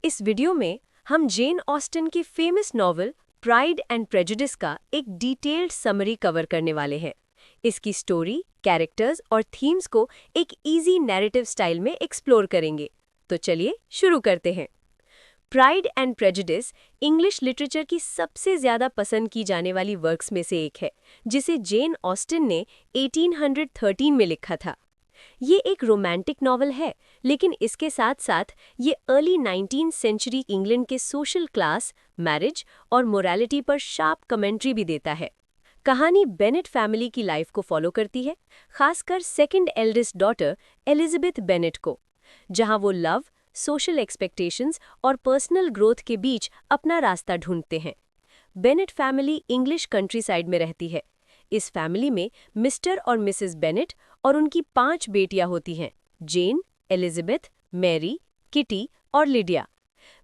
इस वीडियो में हम जेन ऑस्टन की famous novel pride and prejudice का एक डिटेल्ड समरी कवर करने वाले हैं। इसकी स्टोरी, कैरेक्टर्स और थीम्स को एक इजी नैरेटिव स्टाइल में एक्सप्लोर करेंगे। तो चलिए शुरू करते हैं। Pride and prejudice English literature की सबसे ज़्यादा पसंद की जाने वाली वर्क्स में से एक है, जिसे जेन ऑस्टन ने 1813 में लिखा था। ये एक रोमांटिक नॉवल है, लेकिन इसके साथ साथ ये अर्ली 19th सेंचुरी इंग्लैंड के सोशल क्लास, मैरिज और मोरालिटी पर शार्प कमेंट्री भी देता है। कहानी बेनेट फैमिली की लाइफ को फॉलो करती है, खासकर second eldest daughter Elizabeth Bennet को, जहां वो लव, सोशल एक्सपेक्टेशंस और पर्सनल ग्रोथ के बीच अपना रास्ता ढूंढते हैं। Bennett family English country side में रहती है। इस फैमिली में मिस्टर और मिसेस बेनेट और उनकी 5 बेटियां होती हैं: जेन, एलिजाबेथ, मैरी, किटी और Lydia.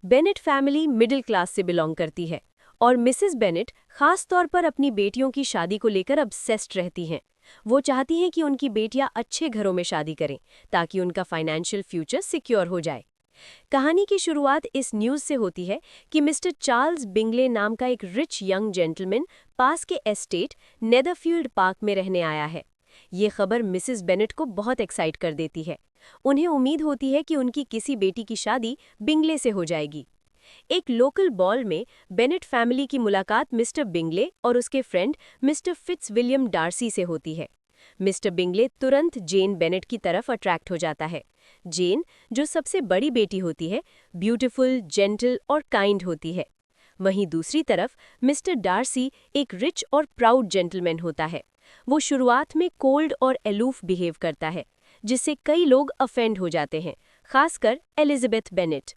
Bennett family middle class से बिलोंग करती है और मिसेस बेनेट खास तौर पर अपनी बेटियों की शादी को लेकर ऑब्सेस्ड रहती हैं। वो चाहती हैं कि उनकी बेटियां अच्छे घरों में शादी करें ताकि उनका फाइनेंशियल फ्यूचर सिक्योर हो जाए। कहानी की शुरुआत इस न्यूज़ से होती है कि मिस्टर चार्ल्स बिंगले नाम का एक रिच यंग जेंटलमैन पास के एस्टेट नेदरफील्ड पार्क में रहने आया है। ये खबर मिसेस बेनेट को बहुत एक्साइट कर देती है। उन्हें उम्मीद होती है कि उनकी किसी बेटी की शादी बिंगले से हो जाएगी। एक लोकल बॉल में बेनेट फैमिली की मुलाकात मिस्टर बिंगले और उसके फ्रेंड मिस्टर फिट्जविलियम डार्सी से होती है। मिस्टर बिंगले तुरंत जेन बेनेट की तरफ अट्रैक्ट हो जाता है। जेन, जो सबसे बड़ी बेटी होती है, ब्यूटीफुल, जेंटल और काइंड होती है। वहीं दूसरी तरफ मिस्टर डार्सी एक रिच और प्राउड जेंटलमैन होता है। वो शुरुआत में कोल्ड और एलूफ बिहेव करता है, जिससे कई लोग अफेंड हो जाते हैं, खासकर एलिजाबेथ बेनेट।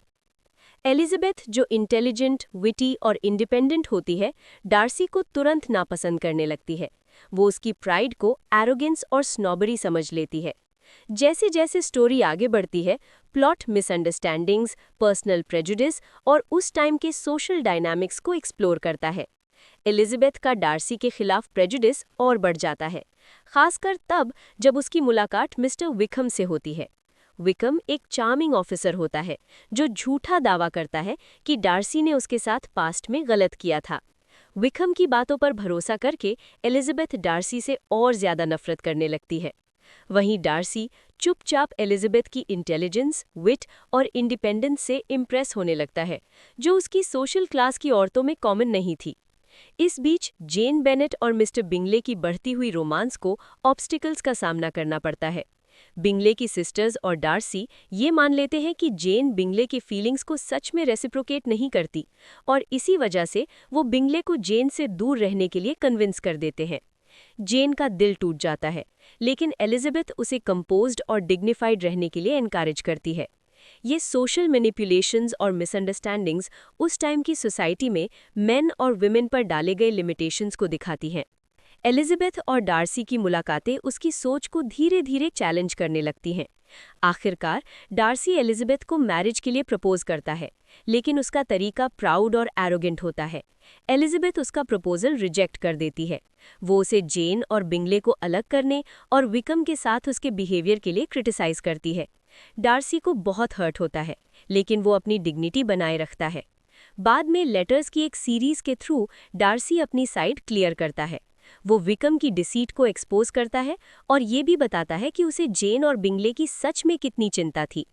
एलिजाबेथ, जो इंटेलिजेंट, विटी और इंडिपेंडेंट होती है, डार्सी को तुरंत नापसंद करने लगती है। वो उसकी प्राइड को एरोगेंस और स्नॉबरी समझ लेती है। जैसे जैसे स्टोरी आगे बढ़ती है, प्लॉट मिसअंडरस्टैंडिंग्स, पर्सनल प्रेजुडिस और उस टाइम के सोशल डायनामिक्स को एक्सप्लोर करता है। एलिजाबेथ का डार्सी के खिलाफ प्रेजुडिस और बढ़ जाता है, खासकर तब जब उसकी मुलाकात मिस्टर विकम से होती है। विकम एक चार्मिंग ऑफिसर होता है, जो झूठा दावा करता है कि डार्सी ने उसके साथ पास्ट में गलत किया था। विकम की बातों पर भरोसा करके एलिजाबेथ डार्सी से और ज्यादा नफरत करने लगती है। वहीं डार्सी चुपचाप एलिजाबेथ की इंटेलिजेंस, विट और इंडिपेंडेंस से इम्प्रेस होने लगता है, जो उसकी सोशल क्लास की औरतों में कॉमन नहीं थी। इस बीच जेन बेनेट और मिस्टर बिंगले की बढ़ती हुई रोमांस को ऑब्स्टिकल्स का सामना करना पड़ता है। बिंगले की सिस्टर्स और डार्सी ये मान लेते हैं कि जेन बिंगले की फीलिंग्स को सच में रेसिप्रोकेट नहीं करती, और इसी वजह से वो बिंगले को जेन से दूर रहने के लिए कन्विंस कर देते हैं। जेन का दिल टूट जाता है, लेकिन एलिजाबेथ उसे कंपोज्ड और डिग्निफाइड रहने के लिए एनकरेज करती है। ये सोशल मैनिपुलेशंस और मिसअंडरस्टैंडिंग्स उस टाइम की सोसाइटी में मेन और विमेन पर डाले गए लिमिटेशंस को दिखाती हैं। एलिजाबेथ और डार्सी की मुलाकातें उसकी सोच को धीरे धीरे चैलेंज करने लगती हैं। आखिरकार डार्सी एलिजाबेथ को मैरिज के लिए प्रपोज करता है, लेकिन उसका तरीका प्राउड और एरोगेंट होता है। एलिजाबेथ उसका प्रपोजल रिजेक्ट कर देती है। वो उसे जेन और बिंगले को अलग करने और विकम के साथ उसके बिहेवियर के लिए क्रिटिसाइज करती है। डार्सी को बहुत हर्ट होता है, लेकिन वो अपनी डिग्निटी बनाए रखता है। बाद में लेटर्स की एक सीरीज के थ्रू डार्सी अपनी साइड क्लियर करता है। वो विकम की डिसीट को एक्सपोज करता है और ये भी बताता है कि उसे जेन और बिंगले की सच में कितनी चिंता थी।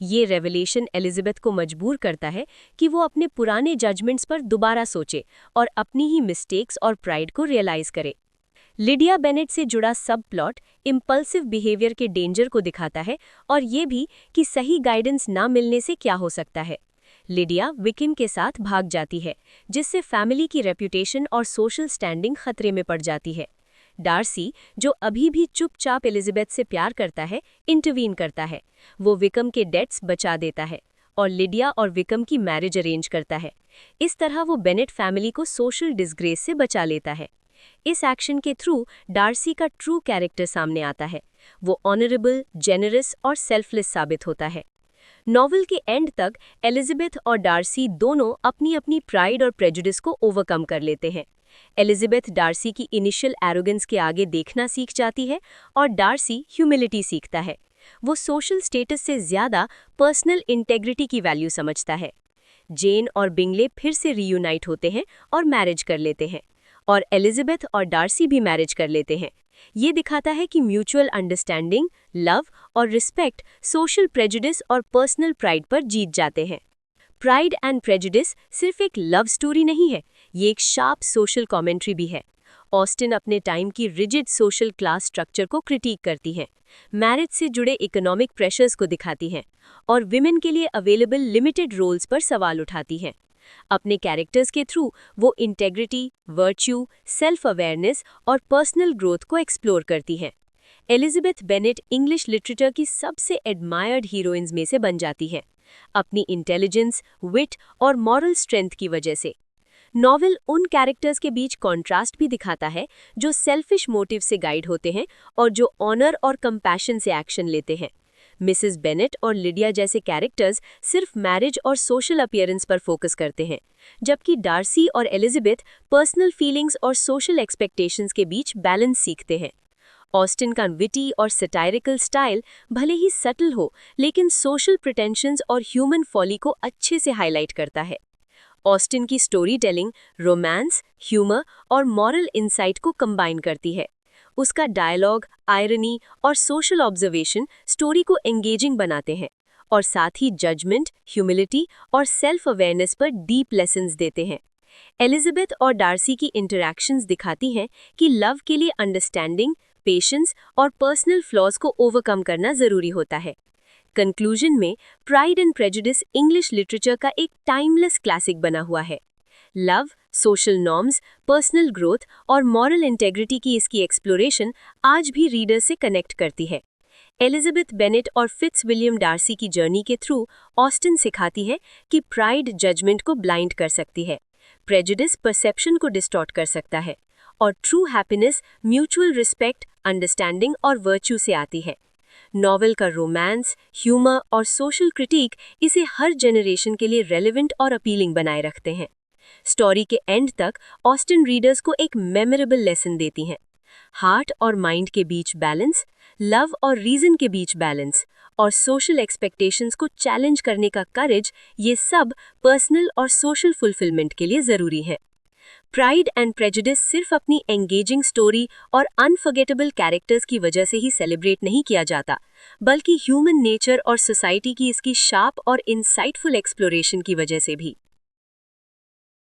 ये रेवलेशन एलिजाबेथ को मजबूर करता है कि वो अपने पुराने जजमेंट्स पर दोबारा सोचे और अपनी ही मिस्टेक्स और प्राइड को रियलाइज करे। लिडिया बेनेट से जुड़ा सब प्लॉट इम्पल्सिव बिहेवियर के डेंजर को दिखाता है, और ये भी कि सही गाइडेंस ना मिलने से क्या हो सकता है। लिडिया विकम के साथ भाग जाती है, जिससे फैमिली की रेपुटेशन और सोशल स्टैंडिंग खतरे में पड़ जाती है। डार्सी, जो अभी भी चुपचाप एलिजाबेथ से प्यार करता है, इंटरवीन करता है। वो विकम के डेट्स बचा देता है और लिडिया और विकम की मैरिज अरेंज करता है। इस तरह वो बेनेट फैमिली को सोशल डिस्ग्रेस से बचा लेता है। इस एक्शन के थ्रू डार्सी का ट्रू कैरेक्टर सामने आता है। वो ऑनरेबल, जेनरस और सेल्फलेस साबित होता है। नॉवल के एंड तक एलिजाबेथ और डार्सी दोनों अपनी अपनी प्राइड और प्रेजुडिस को ओवरकम कर लेते हैं। एलिजाबेथ डार्सी की इनिशियल एरोगेंस के आगे देखना सीख जाती है और डार्सी ह्यूमिलिटी सीखता है। वो सोशल स्टेटस से ज़्यादा पर्सनल इंटेग्रिटी की वैल्यू समझता है। जेन और बिंगले फिर से रीयूनाइट होते हैं और मैरिज कर लेते हैं, और एलिजाबेथ और डार्सी भी मैरिज कर लेते हैं। ये दिखाता है कि म्यूचुअल अंडरस्टैंडिंग, लव और रिस्पेक्ट सोशल प्रेजुडिस और पर्सनल प्राइड पर जीत जाते हैं। प्राइड एंड प्रेजुडिस सिर्फ एक लव स्टोरी नहीं है, ये एक शार्प सोशल कमेंट्री भी है। ऑस्टिन अपने टाइम की रिजिड सोशल क्लास स्ट्रक्चर को क्रिटिक करती हैं, मैरिज से जुड़े इकोनॉमिक प्रेशर्स को दिखाती हैं और विमेन के लिए अवेलेबल लिमिटेड रोल्स पर सवाल उठाती हैं। अपने कैरेक्टर्स के थ्रू वो इंटेग्रिटी, वर्च्यू, सेल्फ अवेयरनेस और पर्सनल ग्रोथ को एक्सप्लोर करती हैं। एलिजाबेथ बेनेट इंग्लिश लिटरेचर की सबसे एडमायर्ड हीरोइंस में से बन जाती हैं, अपनी इंटेलिजेंस, विट और मॉरल स्ट्रेंथ की वजह से। नॉवेल उन कैरेक्टर्स के बीच कॉन्ट्रास्ट भी दिखाता है जो सेल्फिश मोटिव से गाइड होते हैं और जो ऑनर और कंपैशन से एक्शन लेते हैं। मिसेस बेनेट और लिडिया जैसे कैरेक्टर्स सिर्फ मैरिज और सोशल अपीयरेंस पर फोकस करते हैं, जबकि डार्सी और एलिजाबेथ पर्सनल फीलिंग्स और सोशल एक्सपेक्टेशंस के बीच बैलेंस सीखते हैं। ऑस्टिन का विटी और सटायरिकल स्टाइल भले ही सटल हो, लेकिन सोशल प्रिटेंशंस और ह्यूमन फॉली को अच्छे से हाईलाइट करता है। ऑस्टिन की स्टोरी टेलिंग रोमांस, ह्यूमर और मॉरल इंसाइट को कंबाइन करती है। उसका डायलॉग, आयरनी और सोशल ऑब्जर्वेशन स्टोरी को एंगेजिंग बनाते हैं और साथ ही जजमेंट, ह्यूमिलिटी और सेल्फ अवेयरनेस पर डीप लेसन्स देते हैं। एलिजाबेथ और डार्सी की इंटरैक्शंस दिखाती हैं कि लव के लिए अंडरस्टैंडिंग, पेशेंस और पर्सनल फ्लॉज को ओवरकम करना जरूरी होता है। कंक्लूजन में pride and prejudice English literature का एक टाइमलेस क्लासिक बना हुआ है। Love, social norms, personal growth और मॉरल इंटेग्रिटी की इसकी एक्सप्लोरेशन आज भी रीडर से कनेक्ट करती है। एलिजाबेथ बेनेट और फिट्जविलियम डार्सी की जर्नी के थ्रू ऑस्टिन सिखाती है कि प्राइड जजमेंट को ब्लाइंड कर सकती है, प्रेजुडिस परसेप्शन को डिस्टॉर्ट कर सकता है, और true happiness mutual respect, understanding और वर्च्यू से आती है। नॉवेल का रोमांस, ह्यूमर और सोशल क्रिटिक इसे हर जनरेशन के लिए रेलेवेंट और अपीलिंग बनाए रखते हैं। स्टोरी के एंड तक ऑस्टिन रीडर्स को एक मेमोरेबल लेसन देती हैं। हार्ट और माइंड के बीच बैलेंस, लव और रीजन के बीच बैलेंस और सोशल एक्सपेक्टेशंस को चैलेंज करने का करेज, ये सब पर्सनल और सोशल फुलफिलमेंट के लिए ज़रूरी है। प्राइड एंड प्रेजुडिस सिर्फ अपनी एंगेजिंग स्टोरी और अनफॉरगेटेबल कैरेक्टर्स की वजह से ही सेलिब्रेट नहीं किया जाता, बल्कि ह्यूमन नेचर और सोसाइटी की इसकी शार्प और इंसाइटफुल एक्सप्लोरेशन की वजह से भी।